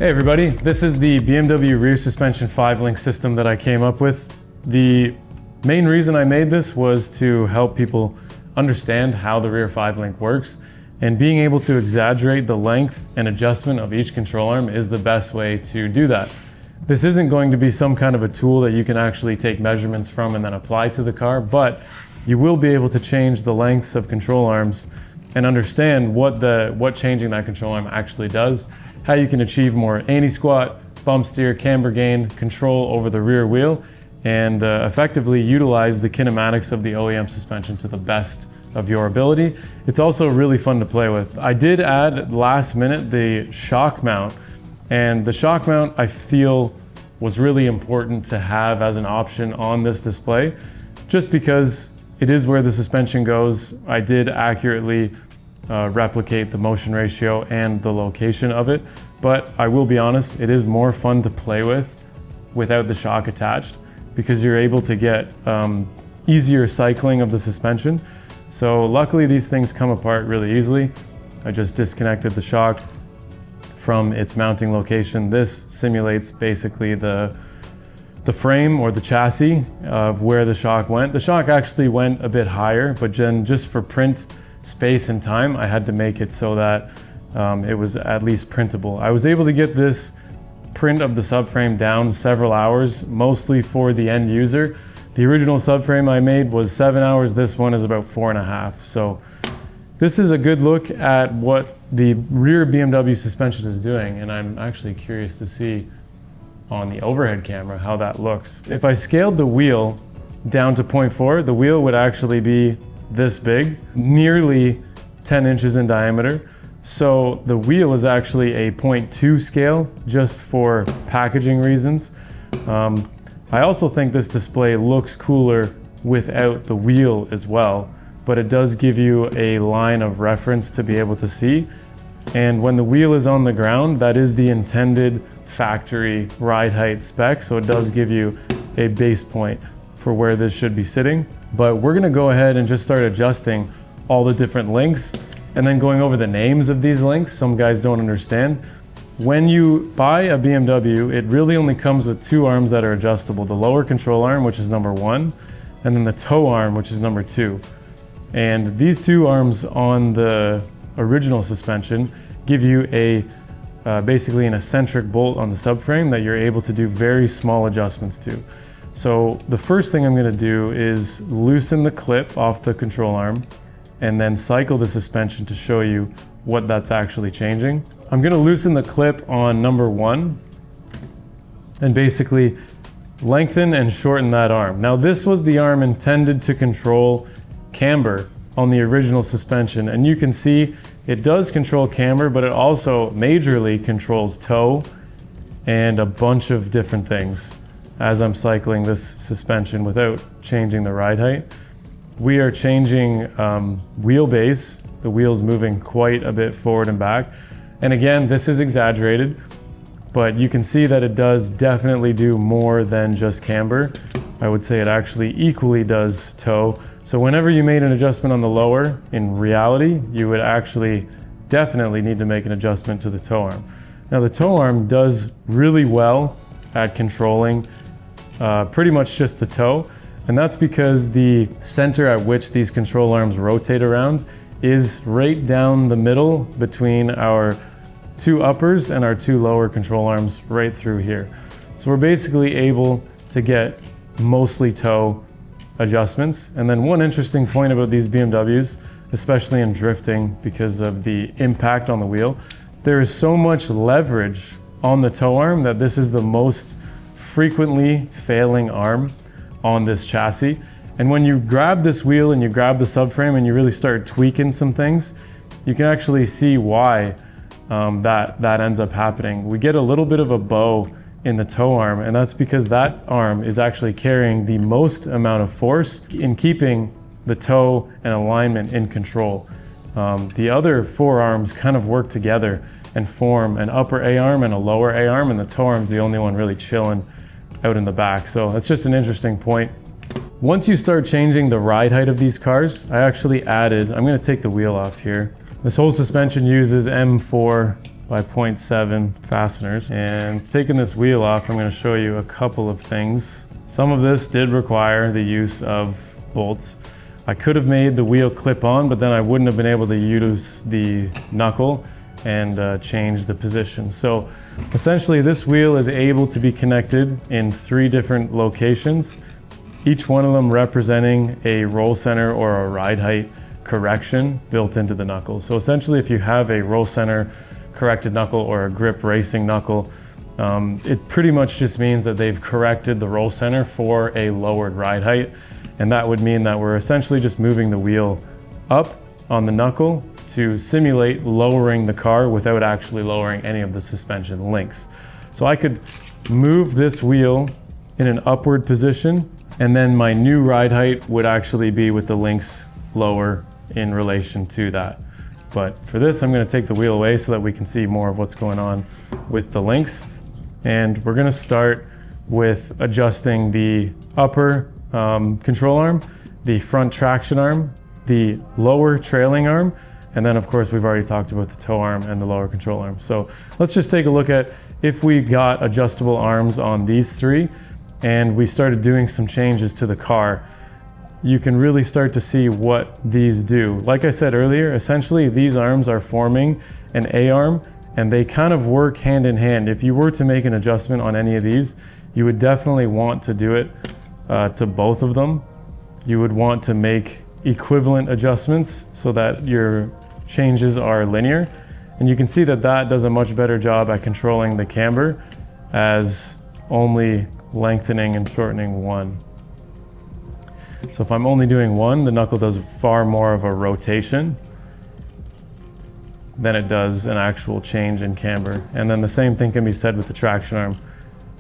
Hey everybody, this is the BMW rear suspension 5-link system that I came up with. The main reason I made this was to help people understand how the rear 5-link works, and being able to exaggerate the length and adjustment of each control arm is the best way to do that. This isn't going to be some kind of a tool that you can actually take measurements from and then apply to the car, but you will be able to change the lengths of control arms and understand what changing that control arm actually does, how you can achieve more anti-squat, bump steer, camber gain, control over the rear wheel, and effectively utilize the kinematics of the OEM suspension to the best of your ability. It's also really fun to play with. I did add last minute the shock mount, and the shock mount I feel was really important to have as an option on this display, just because it is where the suspension goes. I did accurately replicate the motion ratio and the location of it, but I will be honest, it is more fun to play with without the shock attached, because you're able to get easier cycling of the suspension. So luckily these things come apart really easily. I just disconnected the shock from its mounting location. This simulates basically the frame or the chassis of where the shock went. The shock actually went a bit higher, but then just for print space and time, I had to make it so that it was at least printable. I was able to get this print of the subframe down several hours, mostly for the end user. The original subframe I made was 7 hours. This one is about 4.5. So this is a good look at what the rear BMW suspension is doing, and I'm actually curious to see on the overhead camera how that looks. If I scaled the wheel down to 0.4, the wheel would actually be this big, nearly 10 inches in diameter. So the wheel is actually a 0.2 scale, just for packaging reasons. I also think this display looks cooler without the wheel as well, but it does give you a line of reference to be able to see. And when the wheel is on the ground, that is the intended factory ride height spec, so it does give you a base point for where this should be sitting. But we're gonna go ahead and just start adjusting all the different links and then going over the names of these links. Some guys don't understand. When you buy a BMW, it really only comes with 2 arms that are adjustable. The lower control arm, which is number 1, and then the toe arm, which is number 2. And these 2 arms on the original suspension give you basically an eccentric bolt on the subframe that you're able to do very small adjustments to. So the first thing I'm going to do is loosen the clip off the control arm and then cycle the suspension to show you what that's actually changing. I'm going to loosen the clip on number 1 and basically lengthen and shorten that arm. Now this was the arm intended to control camber on the original suspension, and you can see it does control camber, but it also majorly controls toe and a bunch of different things. As I'm cycling this suspension without changing the ride height, we are changing wheelbase. The wheel's moving quite a bit forward and back. And again, this is exaggerated, but you can see that it does definitely do more than just camber. I would say it actually equally does toe. So whenever you made an adjustment on the lower, in reality, you would actually definitely need to make an adjustment to the toe arm. Now the toe arm does really well at controlling pretty much just the toe, and that's because the center at which these control arms rotate around is right down the middle between our 2 uppers and our 2 lower control arms, right through here. So we're basically able to get mostly toe adjustments. And then one interesting point about these BMWs, especially in drifting because of the impact on the wheel, there is so much leverage on the toe arm that this is the most frequently failing arm on this chassis. And when you grab this wheel and you grab the subframe and you really start tweaking some things, you can actually see why that ends up happening. We get a little bit of a bow in the toe arm, and that's because that arm is actually carrying the most amount of force in keeping the toe and alignment in control. The other 4 arms kind of work together and form an upper A arm and a lower A arm, and the toe arm is the only one really chilling out in the back. So that's just an interesting point. Once you start changing the ride height of these cars, I actually added, I'm going to take the wheel off here. This whole suspension uses M4 by 0.7 fasteners. And taking this wheel off, I'm going to show you a couple of things. Some of this did require the use of bolts. I could have made the wheel clip on, but then I wouldn't have been able to use the knuckle and change the position. So essentially this wheel is able to be connected in 3 different locations, each one of them representing a roll center or a ride height correction built into the knuckle. So essentially if you have a roll center corrected knuckle or a grip racing knuckle, it pretty much just means that they've corrected the roll center for a lowered ride height. And that would mean that we're essentially just moving the wheel up on the knuckle to simulate lowering the car without actually lowering any of the suspension links. So I could move this wheel in an upward position, and then my new ride height would actually be with the links lower in relation to that. But for this, I'm going to take the wheel away so that we can see more of what's going on with the links. And we're going to start with adjusting the upper control arm, the front traction arm, the lower trailing arm, and then of course we've already talked about the toe arm and the lower control arm. So let's just take a look at if we got adjustable arms on these 3 and we started doing some changes to the car. You can really start to see what these do. Like I said earlier, essentially these arms are forming an A-arm and they kind of work hand in hand. If you were to make an adjustment on any of these, you would definitely want to do it to both of them. You would want to make equivalent adjustments so that your changes are linear. And you can see that that does a much better job at controlling the camber as only lengthening and shortening one. So if I'm only doing one, the knuckle does far more of a rotation than it does an actual change in camber. And then the same thing can be said with the traction arm.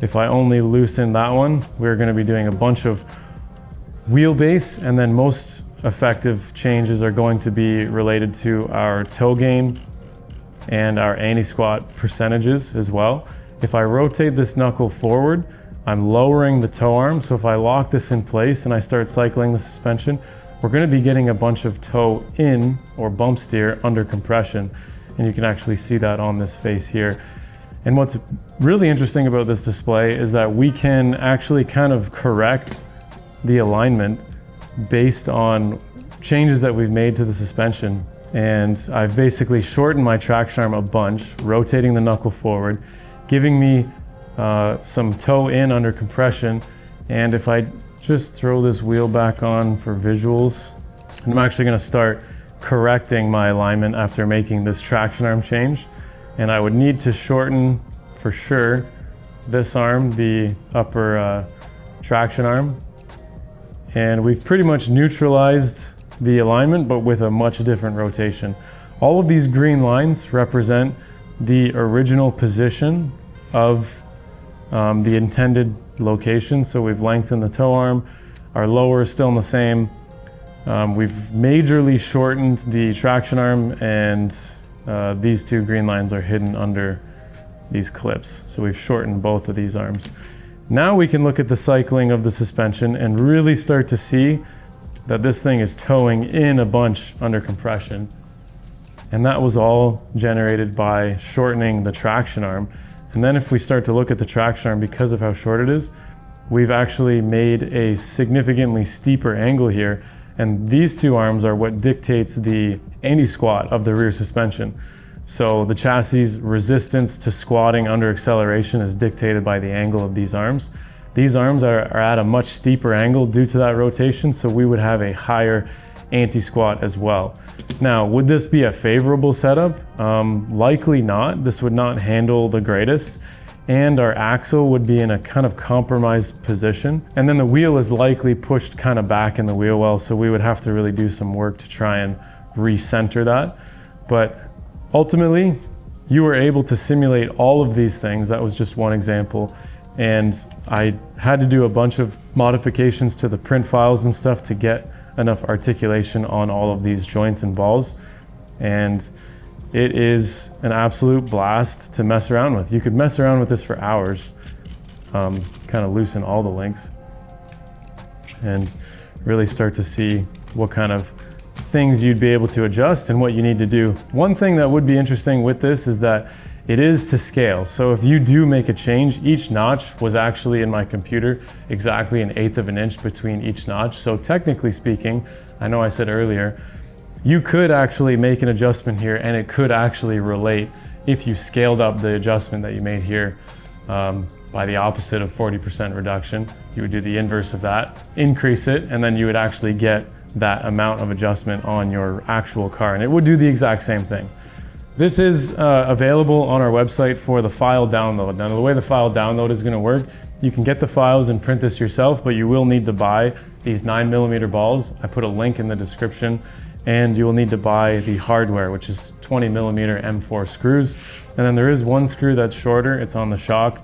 If I only loosen that one, we're going to be doing a bunch of wheelbase, and then most effective changes are going to be related to our toe gain and our anti-squat percentages as well. If I rotate this knuckle forward, I'm lowering the toe arm. So if I lock this in place and I start cycling the suspension, we're going to be getting a bunch of toe in or bump steer under compression. And you can actually see that on this face here. And what's really interesting about this display is that we can actually kind of correct the alignment based on changes that we've made to the suspension. And I've basically shortened my traction arm a bunch, rotating the knuckle forward, giving me some toe in under compression. And if I just throw this wheel back on for visuals, I'm actually going to start correcting my alignment after making this traction arm change. And I would need to shorten for sure this arm, the upper traction arm. And we've pretty much neutralized the alignment, but with a much different rotation. All of these green lines represent the original position of the intended location. So we've lengthened the toe arm, our lower is still in the same. We've majorly shortened the traction arm, and these 2 green lines are hidden under these clips. So we've shortened both of these arms. Now we can look at the cycling of the suspension and really start to see that this thing is towing in a bunch under compression. And that was all generated by shortening the traction arm. And then if we start to look at the traction arm, because of how short it is, we've actually made a significantly steeper angle here. And these 2 arms are what dictates the anti-squat of the rear suspension. So the chassis resistance to squatting under acceleration is dictated by the angle of these arms. These arms are at a much steeper angle due to that rotation, so we would have a higher anti-squat as well. Now, would this be a favorable setup? Likely not. This would not handle the greatest, and our axle would be in a kind of compromised position. And then the wheel is likely pushed kind of back in the wheel well, so we would have to really do some work to try and recenter that. But ultimately, you were able to simulate all of these things. That was just one example. And I had to do a bunch of modifications to the print files and stuff to get enough articulation on all of these joints and balls. And it is an absolute blast to mess around with. You could mess around with this for hours, kind of loosen all the links and really start to see what kind of things you'd be able to adjust and what you need to do. One thing that would be interesting with this is that it is to scale. So if you do make a change, each notch was actually in my computer exactly 1/8 of an inch between each notch. So technically speaking, I know I said earlier, you could actually make an adjustment here and it could actually relate if you scaled up the adjustment that you made here by the opposite of 40% reduction. You would do the inverse of that, increase it, and then you would actually get that amount of adjustment on your actual car, and it would do the exact same thing. This is available on our website for the file download. Now, the way the file download is going to work, you can get the files and print this yourself, but you will need to buy these 9mm balls. I put a link in the description, and you will need to buy the hardware, which is 20mm M4 screws. And then there is one screw that's shorter, it's on the shock.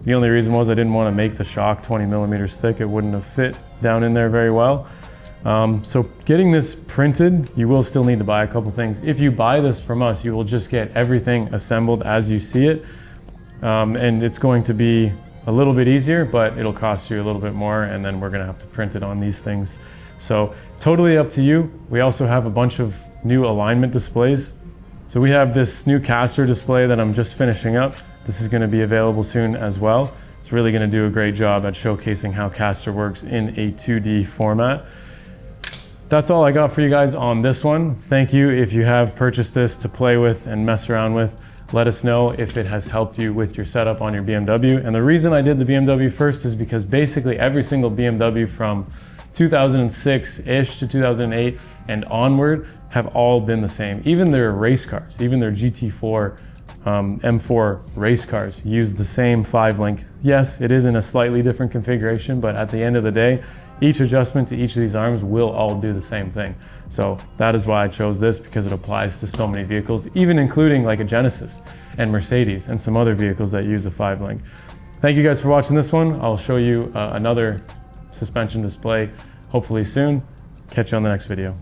The only reason was I didn't want to make the shock 20mm thick. It wouldn't have fit down in there very well. So getting this printed, you will still need to buy a couple things. If you buy this from us, you will just get everything assembled as you see it. And it's going to be a little bit easier, but it'll cost you a little bit more, and then we're gonna have to print it on these things. So totally up to you. We also have a bunch of new alignment displays. So we have this new caster display that I'm just finishing up. This is gonna be available soon as well. It's really gonna do a great job at showcasing how caster works in a 2D format. That's all I got for you guys on this one. Thank you if you have purchased this to play with and mess around with. Let us know if it has helped you with your setup on your BMW. And the reason I did the BMW first is because basically every single BMW from 2006-ish to 2008 and onward have all been the same. Even their race cars, even their GT4 M4 race cars use the same 5-link. Yes, it is in a slightly different configuration, but at the end of the day, each adjustment to each of these arms will all do the same thing. So that is why I chose this, because it applies to so many vehicles, even including like a Genesis and Mercedes and some other vehicles that use a 5-link. Thank you guys for watching this one. I'll show you another suspension display hopefully soon. Catch you on the next video.